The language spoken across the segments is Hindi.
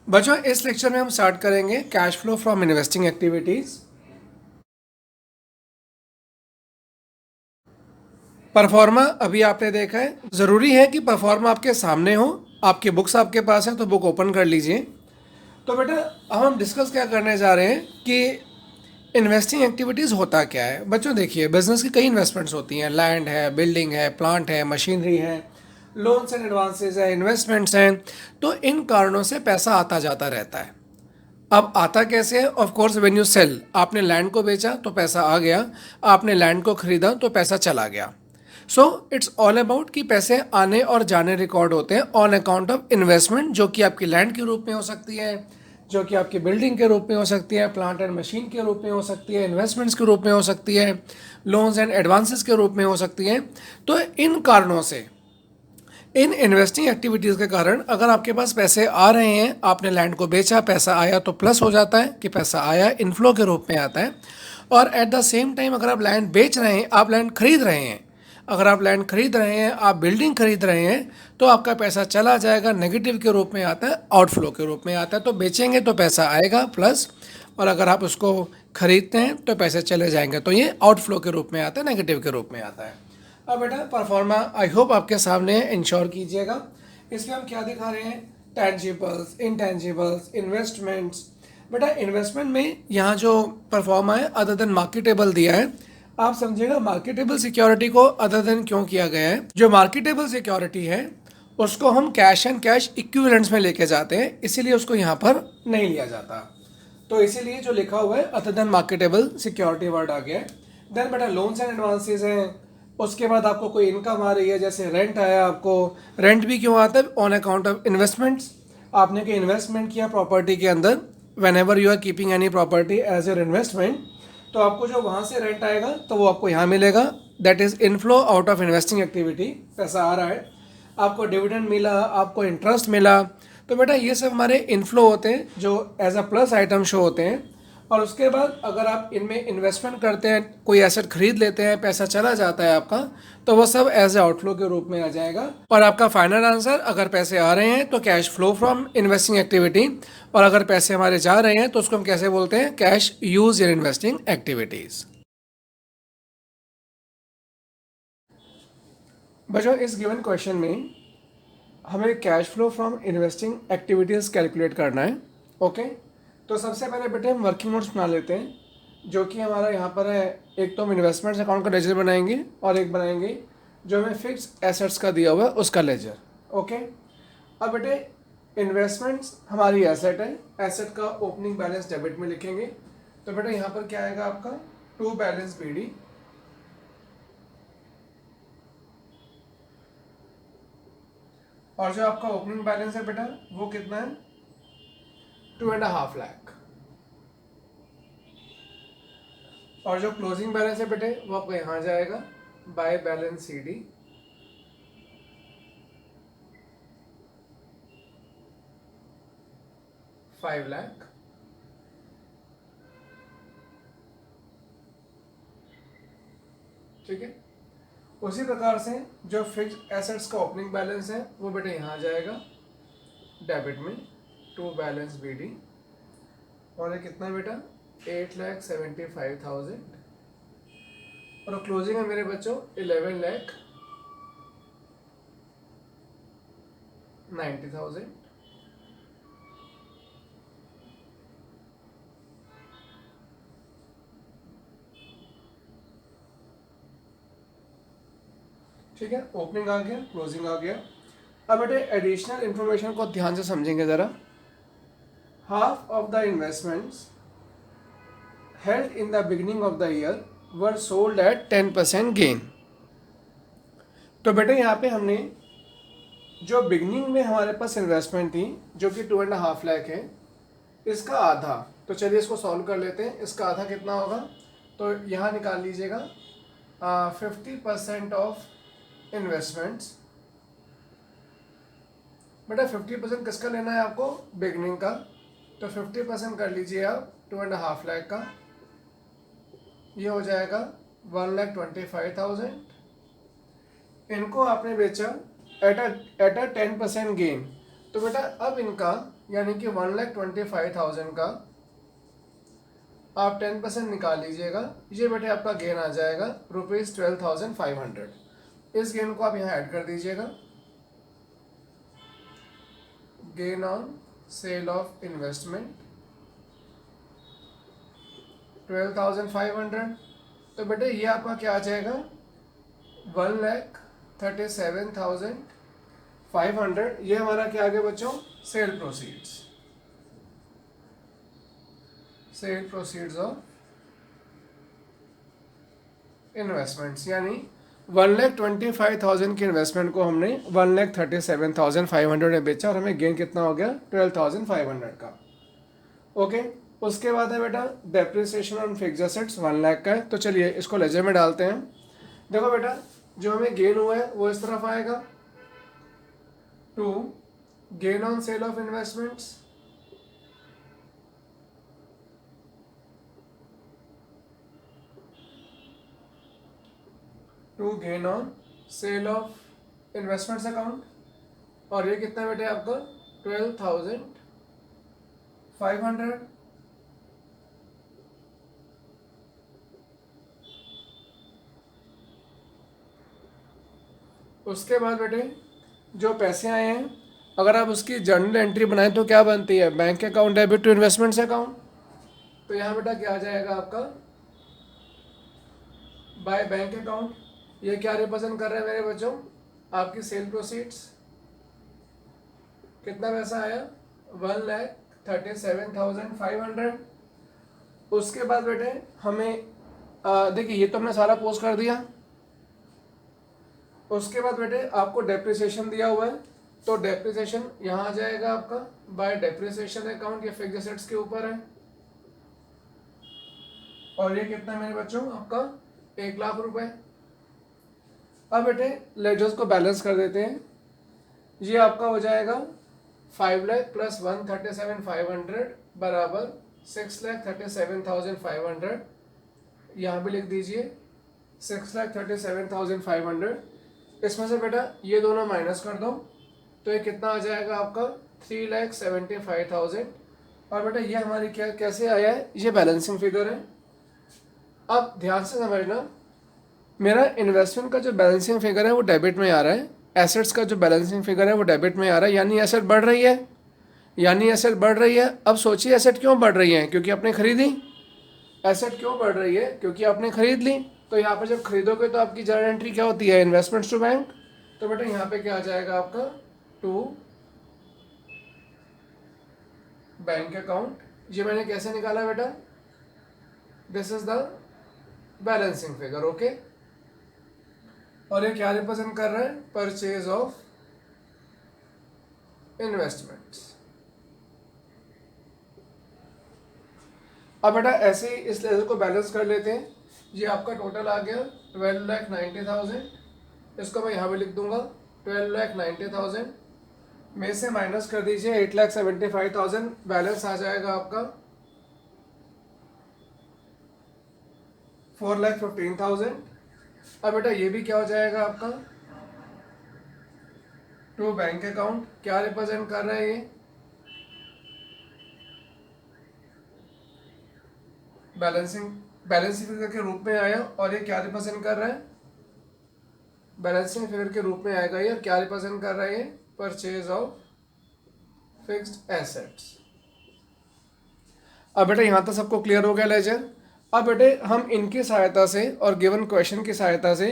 बच्चों इस लेक्चर में हम स्टार्ट करेंगे cash flow from investing activities. Pro forma अभी आपने देखा है, ज़रूरी है कि परफॉर्मा आपके सामने हो। आपकी बुक्स आपके पास है तो बुक ओपन कर लीजिए। तो बेटा अब हम डिस्कस क्या करने जा रहे हैं कि इन्वेस्टिंग एक्टिविटीज़ होता क्या है। बच्चों देखिए, बिजनेस की कई इन्वेस्टमेंट्स होती हैं, लैंड है, बिल्डिंग है, प्लांट है, मशीनरी है, लोन्स एंड एडवांसेस है, इन्वेस्टमेंट्स हैं। तो इन कारणों से पैसा आता जाता रहता है। अब आता कैसे है? Of course when you sell, आपने लैंड को बेचा तो पैसा आ गया, आपने लैंड को खरीदा तो पैसा चला गया। सो इट्स ऑल अबाउट कि पैसे आने और जाने रिकॉर्ड होते हैं ऑन अकाउंट ऑफ इन्वेस्टमेंट, जो कि आपकी लैंड के रूप में हो सकती है, जो कि आपकी बिल्डिंग के रूप में हो सकती है, प्लांट एंड मशीन के रूप में हो सकती है, इन्वेस्टमेंट्स के रूप में हो सकती है, लोन्स एंड एडवांसेस के रूप में हो सकती है। तो इन कारणों से, इन इन्वेस्टिंग एक्टिविटीज़ के कारण अगर आपके पास पैसे आ रहे हैं, आपने लैंड को बेचा, पैसा आया तो प्लस हो जाता है कि पैसा आया, इनफ्लो के रूप में आता है। और एट द सेम टाइम अगर आप लैंड बेच रहे हैं, आप लैंड खरीद रहे हैं, अगर आप लैंड खरीद रहे हैं, आप बिल्डिंग खरीद रहे हैं, तो आपका पैसा चला जाएगा, नेगेटिव के रूप में आता है, आउटफ्लो के रूप में आता है। तो बेचेंगे तो पैसा आएगा प्लस, और अगर आप उसको खरीदते हैं तो पैसे चले जाएंगे, तो ये आउटफ्लो के रूप में आता है, नेगेटिव के रूप में आता है। अब बेटा परफॉर्मा आई होप आपके सामने इंश्योर कीजिएगा। इसमें हम क्या दिखा रहे हैं? टेंजिबल्स, इनटेंजिबल्स, इन्वेस्टमेंट्स। बेटा इन्वेस्टमेंट में यहाँ जो परफॉर्मा है अदर देन मार्केटेबल दिया है। आप समझिएगा मार्केटेबल सिक्योरिटी को अदर देन क्यों किया गया है। जो मार्केटेबल सिक्योरिटी है उसको हम कैश एंड कैश इक्विवेलेंट्स में लेके जाते हैं, इसीलिए उसको यहाँ पर नहीं लिया जाता। तो इसीलिए जो लिखा हुआ है other than marketable security word आ गया है। देन बेटा लोन्स एंड एडवांसेस हैं। उसके बाद आपको कोई इनकम आ रही है, जैसे रेंट आया आपको। रेंट भी क्यों आता है? On account of investments. आपने कोई इन्वेस्टमेंट किया प्रॉपर्टी के अंदर, whenever you are keeping any property as your investment, तो आपको जो वहाँ से रेंट आएगा तो वो आपको यहाँ मिलेगा। That is inflow out of investing activity. पैसा आ रहा है, आपको डिविडेंड मिला, आपको इंटरेस्ट मिला। तो बेटा ये सब हमारे इनफ्लो होते हैं जो as a plus item show होते हैं। और उसके बाद अगर आप इनमें इन्वेस्टमेंट करते हैं, कोई एसेट खरीद लेते हैं, पैसा चला जाता है आपका, तो वो सब एज ए आउटफ्लो के रूप में आ जाएगा। और आपका फाइनल आंसर, अगर पैसे आ रहे हैं तो cash flow from investing activity, और अगर पैसे हमारे जा रहे हैं तो उसको हम कैसे बोलते हैं? Cash use in investing activities. बच्चों इस गिवन क्वेश्चन में हमें cash flow from investing activities calculate करना है। ओके, तो सबसे पहले बेटे हम वर्किंग नोट्स बना लेते हैं, जो कि हमारा यहाँ पर है। एक तो हम इन्वेस्टमेंट्स अकाउंट का लेजर बनाएंगे और एक बनाएंगे जो हमें फिक्स एसेट्स का दिया हुआ है उसका लेजर। ओके, अब बेटे इन्वेस्टमेंट्स हमारी एसेट है, एसेट का ओपनिंग बैलेंस डेबिट में लिखेंगे। तो बेटे यहाँ पर क्या आएगा आपका? To balance BD। और जो आपका ओपनिंग बैलेंस है बेटा वो कितना है? 2.5 लाख। और जो क्लोजिंग बैलेंस है बेटे वो आपको यहाँ जाएगा, बाय बैलेंस CD। 5 लाख। ठीक है, उसी प्रकार से जो फिक्स्ड एसेट्स का ओपनिंग बैलेंस है वो बेटे यहाँ जाएगा डेबिट में, टू बैलेंस BD। और ये कितना बेटा? 8,75,000। और क्लोजिंग है मेरे बच्चों 11,90,000। ठीक है, ओपनिंग आ गया, क्लोजिंग आ गया। अब बेटे एडिशनल इंफॉर्मेशन को ध्यान से समझेंगे ज़रा। Half of the investments held in the beginning of the year were sold at 10% gain। तो बेटे यहाँ पे हमने जो बिगनिंग में हमारे पास इन्वेस्टमेंट थी जो कि 2.5 लाख है, इसका आधा, तो चलिए इसको सॉल्व कर लेते हैं। इसका आधा कितना होगा? तो यहाँ निकाल लीजिएगा 50% ऑफ इन्वेस्टमेंट्स। बेटा 50% किसका लेना है आपको? बिगनिंग का। तो 50% कर लीजिए आप 2.5 लाख का, ये हो जाएगा 1,25,000। इनको आपने बेचा एट अ 10% गेन। तो बेटा अब इनका यानी कि 1,25,000 का आप 10% निकाल लीजिएगा, ये बेटे आपका गेन आ जाएगा ₹12,500। इस गेन को आप यहाँ ऐड कर दीजिएगा, gain on sale of investment 12,500। तो बेटे ये आपका क्या आ जाएगा 1,37,500। ये हमारा क्या आ गया बच्चों, सेल प्रोसीड्स ऑफ इन्वेस्टमेंट्स, यानी 1,25,000 की इन्वेस्टमेंट को हमने 1,37,500 में बेचा और हमें गेन कितना हो गया 12,500 का। ओके, उसके बाद है बेटा depreciation on fixed assets 1 lakh का है। तो चलिए इसको लेजर में डालते हैं। देखो बेटा जो हमें गेन हुआ है वो इस तरफ आएगा, to gain on sale of investments, to gain on sale of investments account, और ये कितना बेटे आपका 12,500। उसके बाद बेटे जो पैसे आए हैं अगर आप उसकी जर्नल एंट्री बनाएं तो क्या बनती है, bank account debit to investments account. तो यहाँ बेटा क्या आ जाएगा आपका बाय बैंक अकाउंट। ये क्या रिप्रेजेंट कर रहे हैं मेरे बच्चों, आपकी सेल प्रोसीड्स। कितना पैसा आया 1,37,500। उसके बाद बेटे हमें देखिए ये तो हमने सारा पोस्ट कर दिया। उसके बाद बेटे आपको डेप्रिसिएशन दिया हुआ है, तो डेप्रिसिएशन यहाँ आ जाएगा आपका बाय डेप्रिसिएशन अकाउंट, ये फिक्स्ड एसेट्स के ऊपर है। और ये कितना मेरे बच्चों आपका 1 लाख रुपए। अब बेटे लेजर्स को बैलेंस कर देते हैं। ये आपका हो जाएगा 5 लाख प्लस 137,500 बराबर 6,37,500। यहाँ भी लिख दीजिए 6,37,500। इसमें से बेटा ये दोनों माइनस कर दो तो ये कितना आ जाएगा आपका 3,75,000। और बेटा ये हमारी क्या कैसे आया है, ये बैलेंसिंग फिगर है। अब ध्यान से समझना, मेरा इन्वेस्टमेंट का जो बैलेंसिंग फिगर है वो डेबिट में आ रहा है, एसेट्स का जो बैलेंसिंग फिगर है वो डेबिट में आ रहा है, यानी एसेट बढ़ रही है, यानी एसेट बढ़ रही है। अब सोचिए एसेट क्यों बढ़ रही है, क्योंकि आपने खरीदी। एसेट क्यों बढ़ रही है, क्योंकि आपने खरीद ली। तो यहाँ पे जब खरीदोगे तो आपकी जर्नल एंट्री क्या होती है, इन्वेस्टमेंट्स टू बैंक। तो बेटा यहाँ पे क्या आ जाएगा आपका टू बैंक अकाउंट। ये मैंने कैसे निकाला बेटा, this is the balancing figure. Okay, और ये क्या रिप्रेजेंट कर रहा है, परचेज ऑफ इन्वेस्टमेंट्स। अब बेटा ऐसे ही इस लेजर को बैलेंस कर लेते हैं। ये आपका टोटल आ गया 12,90,000। इसको मैं यहाँ पे लिख दूंगा 12,90,000 में से माइनस कर दीजिए 8,75,000, बैलेंस आ जाएगा आपका 4,15,000। अब बेटा ये भी क्या हो जाएगा आपका टू बैंक अकाउंट। क्या रिप्रेजेंट कर रहा है ये, बैलेंसिंग फिगर के रूप में आया। और ये क्या रिप्रेजेंट कर रहा है, बैलेंसिंग फिगर के रूप में आएगा ये। और क्या रिप्रेजेंट कर रहा है ये, परचेज ऑफ फिक्स्ड एसेट्स। अब बेटा यहाँ तक सबको क्लियर हो गया लेजर। अब बेटे हम इनकी सहायता से और गिवन क्वेश्चन की सहायता से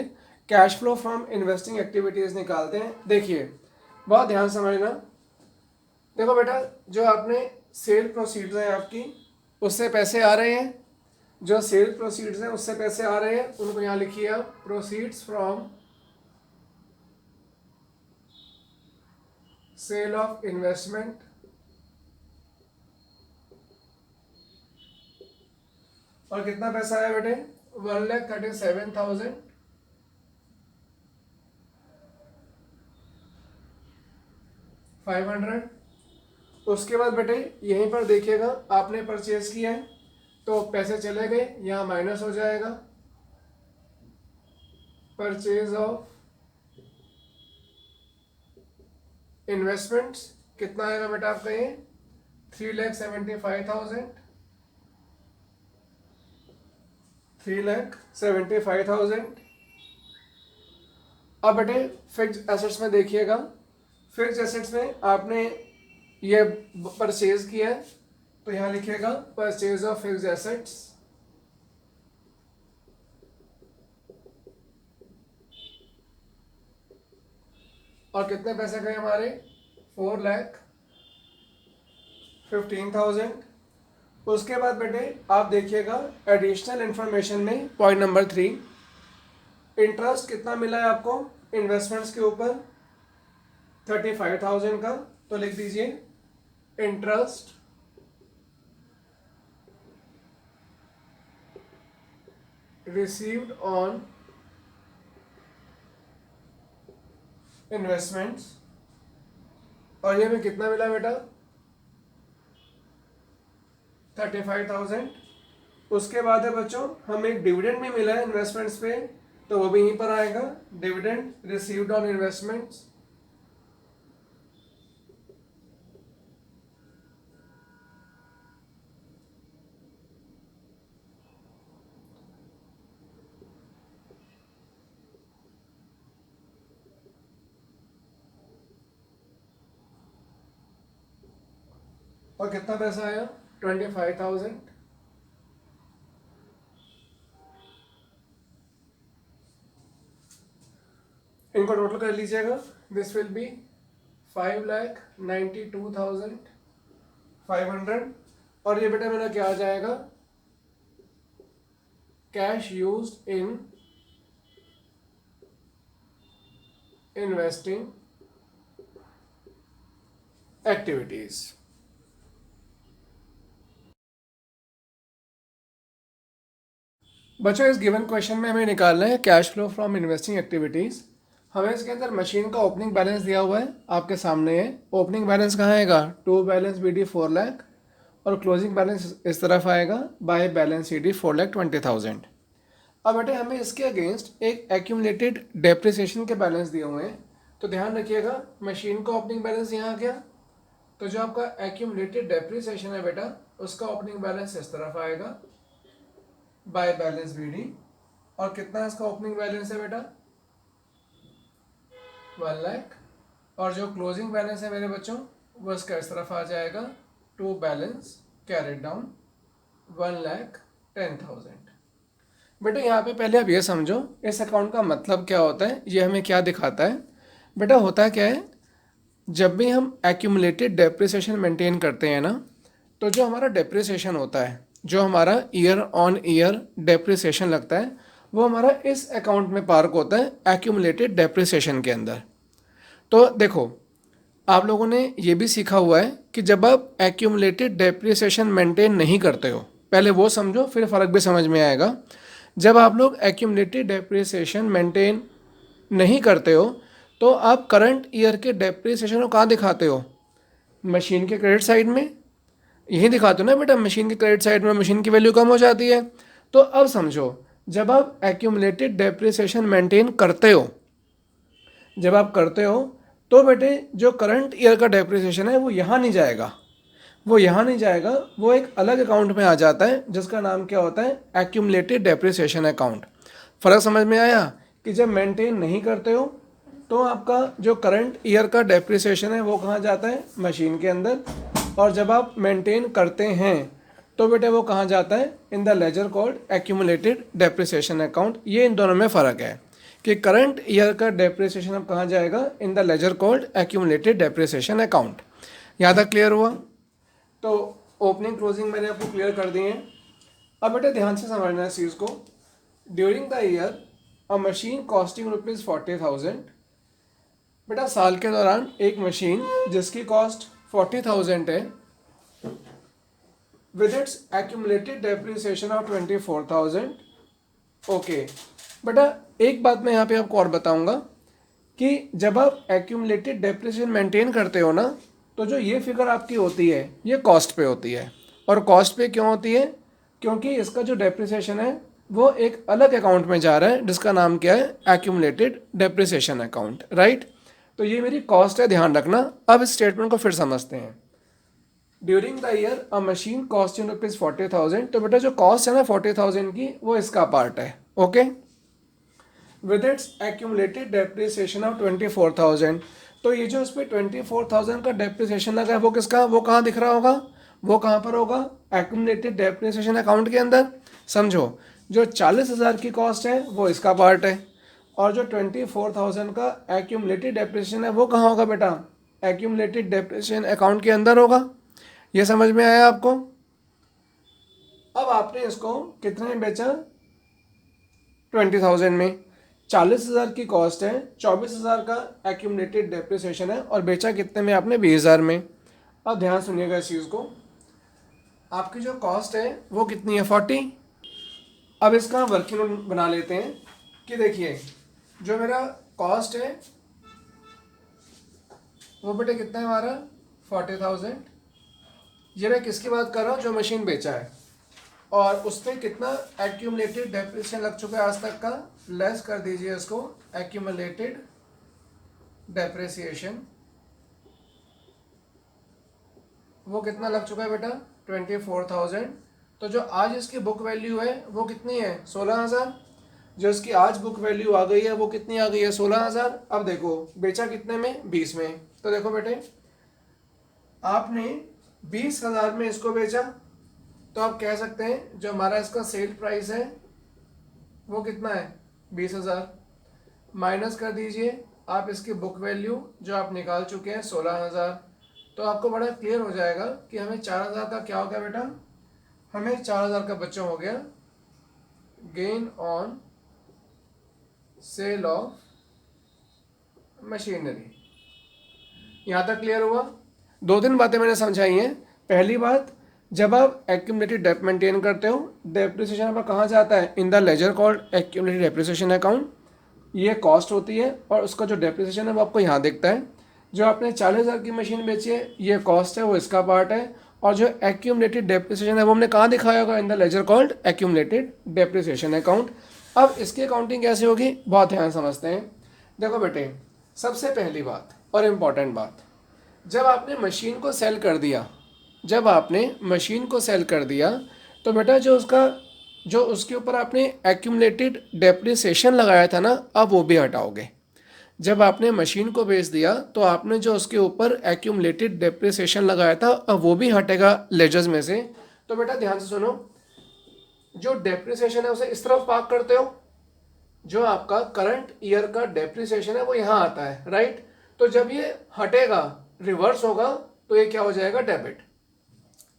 cash flow from investing activities निकालते हैं। देखिए बहुत ध्यान समझना। देखो बेटा जो आपने सेल प्रोसीड्स हैं आपकी, उससे पैसे आ रहे हैं, जो सेल प्रोसीड्स हैं उससे पैसे आ रहे हैं, उनको यहाँ लिखिए आप proceeds from sale of investment. और कितना पैसा आया बेटे 1,37,500। उसके बाद बेटे यहीं पर देखिएगा आपने परचेज किया है तो पैसे चले गए, यहाँ माइनस हो जाएगा परचेज ऑफ इन्वेस्टमेंट्स। कितना आएगा बेटा आपका ये 3,75,000, 3,75,000। अब बेटे फिक्स्ड एसेट्स में देखिएगा, फिक्स्ड एसेट्स में आपने ये परचेज किया है तो यहां लिखिएगा परचेज ऑफ फिक्स्ड एसेट्स, और कितने पैसे गए हमारे 4,15,000। उसके बाद बेटे आप देखिएगा एडिशनल इंफॉर्मेशन में पॉइंट नंबर 3, इंटरेस्ट कितना मिला है आपको इन्वेस्टमेंट्स के ऊपर 35,000 का, तो लिख दीजिए इंटरेस्ट रिसीव्ड ऑन इन्वेस्टमेंट्स, और ये में कितना मिला बेटा 35,000। उसके बाद है बच्चों हमें एक डिविडेंड भी मिला है इन्वेस्टमेंट्स पे, तो वो भी यहीं पर आएगा, डिविडेंड रिसीव्ड ऑन इन्वेस्टमेंट्स। और कितना पैसा आया 25,000। इनको टोटल कर लीजिएगा, दिस विल बी 5,92,500। और ये बेटा मेरा क्या आ जाएगा, cash used in investing activities. बच्चों इस गिवन क्वेश्चन में हमें निकालना है cash flow from investing activities. हमें इसके अंदर मशीन का ओपनिंग बैलेंस दिया हुआ है, आपके सामने है। ओपनिंग बैलेंस कहाँ आएगा, टू बैलेंस BD 4 लाख, और क्लोजिंग बैलेंस इस तरफ आएगा बाय बैलेंस CD 4,20,000। अब बेटे हमें इसके अगेंस्ट एक एक्यूमुलेटेड डेप्रिसिएशन के बैलेंस दिए हुए हैं, तो ध्यान रखिएगा मशीन का ओपनिंग बैलेंस यहाँ आ गया, तो जो आपका एक्यूमुलेटेड डेप्रिसिएशन है बेटा उसका ओपनिंग बैलेंस इस तरफ आएगा बाय बैलेंस BD। और कितना इसका ओपनिंग बैलेंस है बेटा 1 लाख, और जो क्लोजिंग बैलेंस है मेरे बच्चों वो इसका इस तरफ आ जाएगा टू बैलेंस कैरिड डाउन 1,10,000। बेटा यहाँ पे पहले आप ये समझो इस अकाउंट का मतलब क्या होता है, ये हमें क्या दिखाता है। बेटा होता क्या है, जब भी हम एक्यूमुलेटेड डेप्रिसिएशन मेंटेन करते हैं ना, तो जो हमारा डेप्रिसिएशन होता है, जो हमारा ईयर ऑन ईयर डेप्रिसिएशन लगता है, वो हमारा इस अकाउंट में पार्क होता है एक्यूमुलेटेड डेप्रिसिएशन के अंदर। तो देखो आप लोगों ने ये भी सीखा हुआ है कि जब आप एक्यूमुलेटेड डेप्रिसिएशन मेंटेन नहीं करते हो, पहले वो समझो फिर फ़र्क भी समझ में आएगा। जब आप लोग एक्यूमुलेटेड डेप्रिसिएशन मेंटेन नहीं करते हो तो आप करंट ईयर के डेप्रिसिएशन को कहाँ दिखाते हो, मशीन के क्रेडिट साइड में यही दिखाते हो ना बेटा, मशीन के क्रेडिट साइड में मशीन की वैल्यू कम हो जाती है। तो अब समझो जब आप एक्यूमुलेटेड डेप्रिसिएशन मेंटेन करते हो, जब आप करते हो तो बेटे जो करंट ईयर का डेप्रिसिएशन है वो यहाँ नहीं जाएगा, वो यहाँ नहीं जाएगा, वो एक अलग अकाउंट में आ जाता है जिसका नाम क्या होता है एक्यूमुलेटेड डेप्रिसिएशन अकाउंट। फ़र्क समझ में आया कि जब मेंटेन नहीं करते हो तो आपका जो करंट ईयर का डेप्रिसिएशन है वो कहाँ जाता है मशीन के अंदर, और जब आप मेंटेन करते हैं तो बेटे वो कहाँ जाता है in the ledger called accumulated depreciation account. ये इन दोनों में फ़र्क है कि करंट ईयर का डेप्रिसिएशन अब कहाँ जाएगा in the ledger called accumulated depreciation account. यहाँ तक क्लियर हुआ। तो ओपनिंग क्लोजिंग मैंने आपको क्लियर कर दिए हैं। अब बेटे ध्यान से समझना इस चीज़ को। During the year a machine costing ₹40,000, बेटा साल के दौरान एक मशीन जिसकी कॉस्ट 40,000 है with its accumulated depreciation of 24,000। Okay बेटा एक बात मैं यहाँ पे आपको और बताऊंगा कि जब आप एक्यूमुलेटेड डेप्रिसिएशन मेंटेन करते हो ना, तो जो ये फिगर आपकी होती है ये कॉस्ट पे होती है। और कॉस्ट पे क्यों होती है, क्योंकि इसका जो डेप्रिसिएशन है वो एक अलग अकाउंट में जा रहा है जिसका नाम क्या है एक्यूमुलेटेड डेप्रिसिएशन अकाउंट, राइट। तो ये मेरी कॉस्ट है, ध्यान रखना। अब इस स्टेटमेंट को फिर समझते हैं। During the year a machine cost in rupees 40,000। तो बेटा जो कॉस्ट है ना 40,000 की, वो इसका पार्ट है। Okay, with its accumulated depreciation of 24,000। तो ये जो इस पर 24,000 का डेप्रिसिएशन लगा है वो किसका, वो कहाँ दिख रहा होगा, वो कहाँ पर होगा, एक्यूमुलेटेड डेप्रिसिएशन अकाउंट के अंदर। समझो, जो 40,000 की कॉस्ट है वो इसका पार्ट है, और जो 24,000 का एक्यूमुलेटेड डेप्रिसिएशन है वो कहाँ होगा बेटा, एक्यूमुलेटेड डेप्रिसिएशन अकाउंट के अंदर होगा। ये समझ में आया आपको। अब आपने इसको कितने में बेचा, 20,000 में। 40,000 की कॉस्ट है, 24,000 का एक्यूमुलेटेड डेप्रिसिएशन है, और बेचा कितने में आपने, 20,000 में। अब ध्यान सुनिएगा इस चीज़ को, आपकी जो कॉस्ट है वो कितनी है, 40। अब इसका वर्किंग नोट बना लेते हैं कि देखिए जो मेरा कॉस्ट है वो बेटे कितना है हमारा, 40,000। ये मैं किसकी बात कर रहा हूँ, जो मशीन बेचा है, और उस पर कितना एक्यूमुलेटेड डेप्रिसिएशन लग चुका है आज तक का, लेस कर दीजिए इसको, एक्यूमुलेटेड डेप्रिसिएशन वो कितना लग चुका है बेटा, 24,000। तो जो आज इसकी बुक वैल्यू है वो कितनी है, 16,000। जो इसकी आज बुक वैल्यू आ गई है वो कितनी आ गई है, 16,000। अब देखो बेचा कितने में, 20 में। तो देखो बेटे आपने 20,000 में इसको बेचा, तो आप कह सकते हैं जो हमारा इसका सेल प्राइस है वो कितना है, 20,000। माइनस कर दीजिए आप इसकी बुक वैल्यू जो आप निकाल चुके हैं, 16,000। तो आपको बड़ा क्लियर हो जाएगा कि हमें 4,000 का क्या हो गया बेटा, हमें 4,000 का बच्चा हो गया gain on sale of machinery. यहाँ तक क्लियर हुआ। 2-3 बातें मैंने समझाई हैं। पहली बात, जब आप एक्यूमुलेटेड डेप्ट मेंटेन करते हो, डेप्रिसिएशन आपका कहाँ जाता है, in the ledger called accumulated depreciation account. ये कॉस्ट होती है, और उसका जो डेप्रिसिएशन है वो आपको यहाँ दिखता है। जो आपने 40,000 की मशीन बेची है ये कॉस्ट है, वो इसका पार्ट है, और जो एक्यूमुलेटेड डेप्रिसिएशन है वो हमने कहाँ दिखाया होगा, in the ledger called accumulated depreciation account. अब इसकी अकाउंटिंग कैसे होगी, बहुत ध्यान समझते हैं। देखो बेटे, सबसे पहली बात और इम्पॉर्टेंट बात, जब आपने मशीन को सेल कर दिया, जब आपने मशीन को सेल कर दिया, तो बेटा जो उसके ऊपर आपने एक्यूमुलेटेड डेप्रिसिएशन लगाया था ना, अब वो भी हटाओगे। जब आपने मशीन को बेच दिया तो आपने जो उसके ऊपर एक्यूमुलेटेड डेप्रिसिएशन लगाया था, अब वो भी हटेगा लेजर्स में से। तो बेटा ध्यान से सुनो, जो डेप्रिसिएशन है उसे इस तरफ पार्क करते हो, जो आपका करंट ईयर का डेप्रिसिएशन है वो यहाँ आता है, राइट। तो जब ये हटेगा, रिवर्स होगा, तो ये क्या हो जाएगा, डेबिट।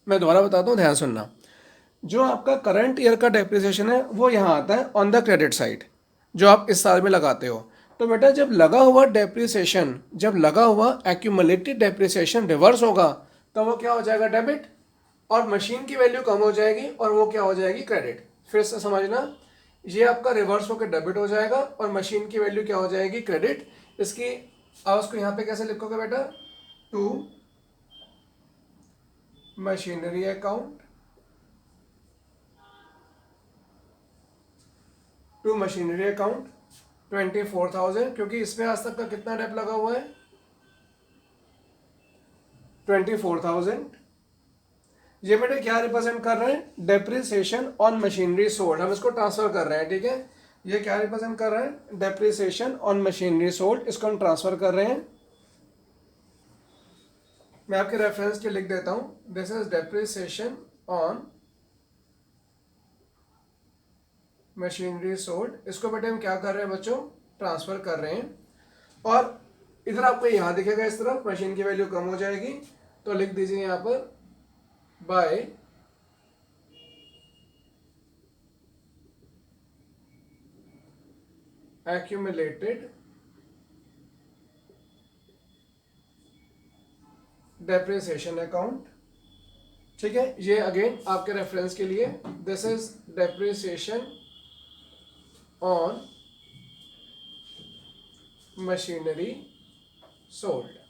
मैं दोबारा बताता हूँ, ध्यान सुनना। जो आपका करंट ईयर का डेप्रिसिएशन है वो यहाँ आता है ऑन द क्रेडिट साइड, जो आप इस साल में लगाते हो। तो बेटा जब लगा हुआ डेप्रिसिएशन, जब लगा हुआ एक्यूमुलेटेड डेप्रिसिएशन रिवर्स होगा, तो वो क्या हो जाएगा, डेबिट, और मशीन की वैल्यू कम हो जाएगी और वो क्या हो जाएगी, क्रेडिट। फिर से समझना, ये आपका रिवर्स होकर डेबिट हो जाएगा और मशीन की वैल्यू क्या हो जाएगी, क्रेडिट। इसकी अब उसको यहाँ पे कैसे लिखोगे बेटा, to machinery account, to machinery account 24,000, क्योंकि इसमें आज तक का कितना डेप लगा हुआ है, 24,000। ये बेटे क्या रिप्रेजेंट कर रहे हैं, डेप्रिसिएशन ऑन मशीनरी सोल्ड। हम इसको ट्रांसफर कर रहे हैं, ठीक है। ये क्या रिप्रेजेंट कर रहे हैं, डेप्रिसिएशन ऑन मशीनरी सोल्ड, इसको हम ट्रांसफर कर रहे हैं। मैं आपके रेफरेंस के लिख देता हूं, this is depreciation on machinery sold. इसको बेटे हम क्या कर रहे हैं बच्चों, ट्रांसफर कर रहे हैं। और इधर आपको यहाँ दिखेगा इस तरफ मशीन की वैल्यू कम हो जाएगी, तो लिख दीजिए यहाँ पर बाय accumulated डेप्रिसिएशन अकाउंट। ठीक है, ये अगेन आपके रेफरेंस के लिए, this is depreciation on machinery sold.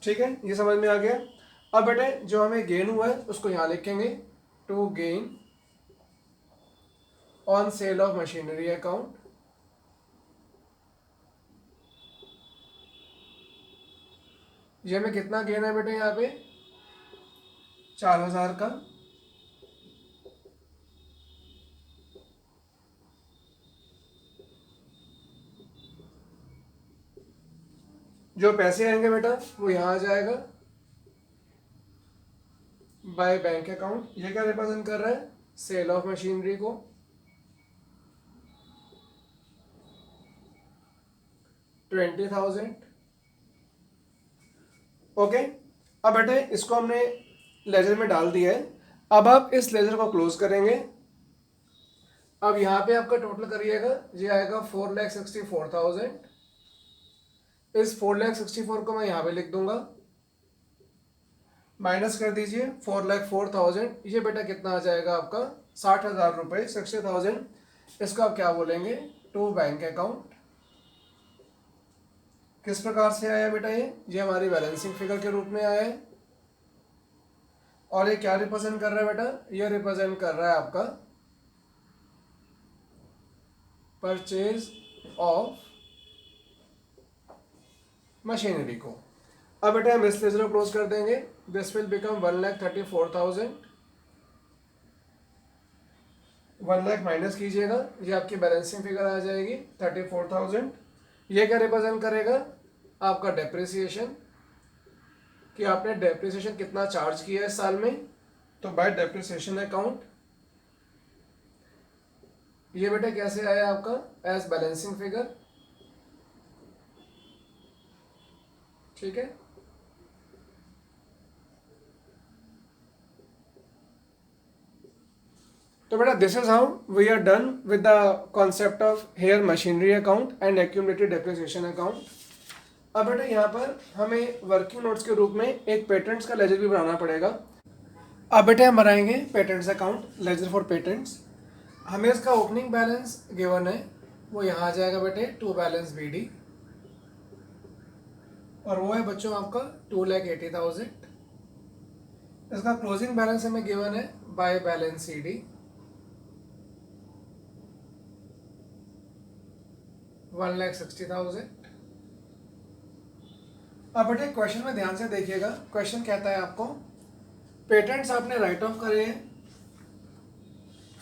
ठीक है, ये समझ में आ गया। अब बेटे जो हमें गेन हुआ है उसको यहां लिखेंगे, to gain on sale of machinery account. ये में कितना गेन है बेटे, यहाँ पे 4,000 का, जो पैसे आएंगे बेटा वो यहाँ आ जाएगा बाय बैंक अकाउंट। ये क्या रिप्रेजेंट कर रहा है? सेल ऑफ मशीनरी को। 20,000। ओके, अब बेटे इसको हमने लेजर में डाल दिया है। अब आप इस लेजर को क्लोज करेंगे। अब यहाँ पे आपका टोटल करिएगा, ये आएगा 4,64,000। इस 4,64,000 को मैं यहाँ पे लिख दूंगा, माइनस कर दीजिए 4,04,000। ये बेटा कितना आ जाएगा आपका? 60,000 रुपये, 60,000। इसको आप क्या बोलेंगे? To bank account. किस प्रकार से आया बेटा? ये हमारी बैलेंसिंग फिगर के रूप में आया है। और ये क्या रिप्रेजेंट कर रहा है बेटा? ये रिप्रेजेंट कर रहा है आपका परचेज ऑफ मशीनरी को। अब बेटा हम इस लेजर को क्लोज कर देंगे। This will become 1,34,000। 1 lakh minus कीजिएगा, ये आपकी बैलेंसिंग फिगर आ जाएगी 34,000। ये क्या रिप्रेजेंट करेगा? आपका डेप्रिसिएशन, कि आपने डेप्रिसिएशन कितना चार्ज किया है इस साल में, तो बाय डेप्रिसिएशन अकाउंट। ये बेटा कैसे आया आपका? As balancing figure. ठीक है, तो बेटा this is how we are done with the concept of here machinery account and accumulated depreciation account. अब बेटा यहाँ पर हमें वर्किंग नोट्स के रूप में एक पेटेंट्स का लेजर भी बनाना पड़ेगा। अब बेटे हम बनाएंगे patents account, ledger for patents. हमें इसका ओपनिंग बैलेंस गिवन है, वो यहाँ आ जाएगा बेटे टू बैलेंस BD, और वो है बच्चों आपका 2,80,000। इसका क्लोजिंग बैलेंस हमें गिवन है बाय बैलेंस CD 1,60,000। अब बेटे क्वेश्चन में ध्यान से देखिएगा। क्वेश्चन कहता है आपको पेटेंट्स आपने राइट ऑफ करे हैं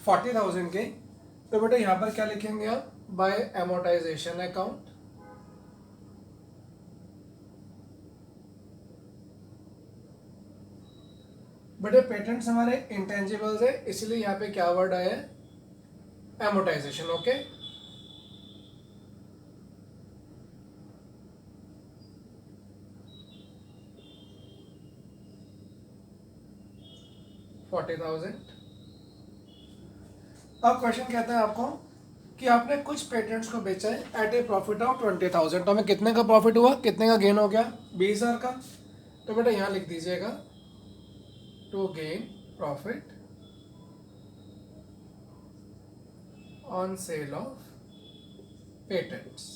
40,000 के, तो बेटे यहाँ पर क्या लिखेंगे आप? By amortisation account. बेटे पेटेंट्स हमारे इंटेंजिबल्स है, इसलिए यहाँ पे क्या वर्ड आया है? एमोर्टाइजेशन। ओके, $40,000। अब क्वेश्चन कहता है आपको कि आपने कुछ पेटेंट्स को बेचा है एट ए प्रॉफिट ऑफ 20,000। तो हमें कितने का प्रॉफिट हुआ, कितने का गेन हो गया? 20,000 का। तो बेटा यहाँ लिख दीजिएगा to gain profit on sale of patents.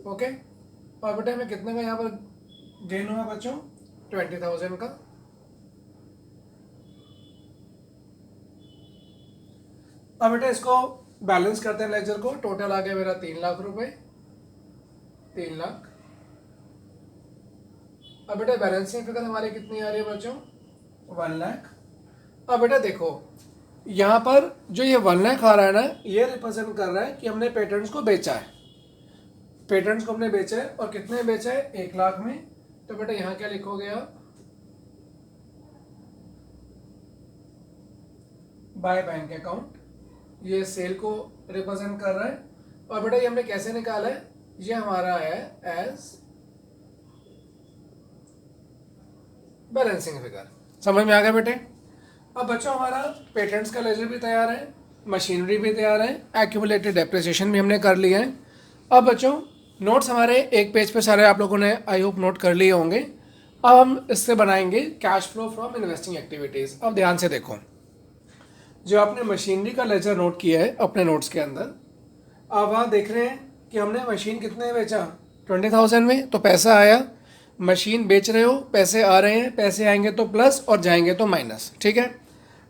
Okay, और बेटा हमें कितने का यहाँ पर गेन हुआ बच्चों? 20,000 का। अब बेटा इसको बैलेंस करते हैं लेजर को। टोटल आ गया मेरा 3 लाख रुपए, 3 लाख। अब बेटा बैलेंसिंग फिगर हमारी कितनी आ रही है बच्चों? 1 लाख। अब बेटा देखो यहाँ पर जो ये 1 लाख आ रहा है ना, ये रिप्रेजेंट कर रहा है कि हमने पेटेंट्स को बेचा है। पेटेंट्स को हमने बेचा है, और कितने बेचा है? 1 लाख में। तो बेटा यहाँ क्या लिखोगे आप? By bank account. ये सेल को रिप्रेजेंट कर रहा है। और बेटा ये हमने कैसे निकाला है? ये हमारा है एज बैलेंसिंग फिगर। समझ में आ गया बेटे? अब बच्चों हमारा पेटेंट्स का लेजर भी तैयार है, मशीनरी भी तैयार है, एक्यूमुलेटेड डेप्रिसिएशन भी हमने कर लिया है। अब बच्चों नोट्स हमारे एक पेज पे सारे आप लोगों ने आई होप नोट कर लिए होंगे। अब हम इससे बनाएंगे cash flow from investing activities. अब ध्यान से देखो, जो आपने मशीनरी का लेजर नोट किया है अपने नोट्स के अंदर, अब वहाँ देख रहे हैं कि हमने मशीन कितने में बेचा? 20,000 में। तो पैसा आया, मशीन बेच रहे हो, पैसे आ रहे हैं, पैसे आएंगे तो प्लस और जाएंगे तो माइनस। ठीक है,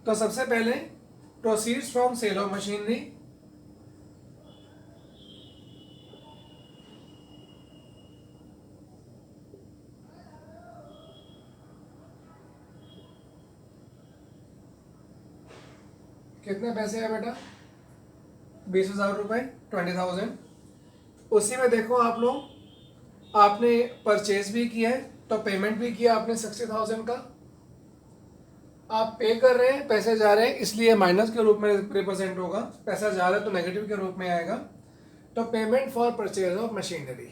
तो सबसे पहले proceeds from sale of machinery कितने पैसे है बेटा? 20,000 रुपये, 20,000। उसी में देखो आप लोग, आपने परचेज भी किया है तो पेमेंट भी किया आपने 60,000 का। आप पे कर रहे हैं, पैसे जा रहे हैं, इसलिए माइनस के रूप में रिप्रेजेंट होगा। पैसा जा रहा है तो नेगेटिव के रूप में आएगा। तो payment for purchase of machinery,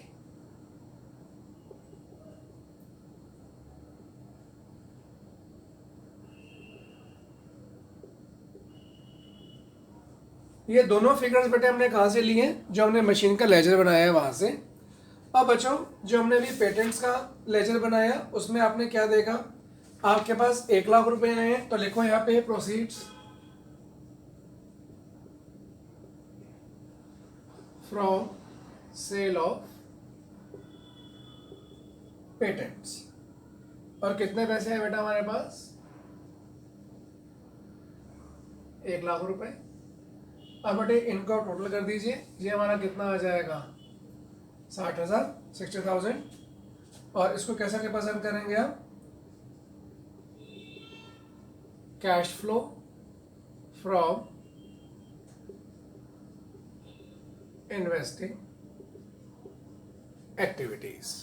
ये दोनों फिगर्स बेटे हमने कहाँ से लिए हैं? जो हमने मशीन का लेजर बनाया है वहां से। अब बच्चों, जो हमने अभी पेटेंट्स का लेजर बनाया उसमें आपने क्या देखा? आपके पास 1,00,000 रुपए आए हैं, तो लिखो यहाँ पे proceeds from sale of patents. और कितने पैसे हैं बेटा हमारे पास? 1,00,000 रुपए। अब बेटे इनको टोटल कर दीजिए, ये हमारा कितना आ जाएगा? 60,000, 60,000। और इसको कैसे रिप्रेजेंट करेंगे आप? Cash flow from investing activities.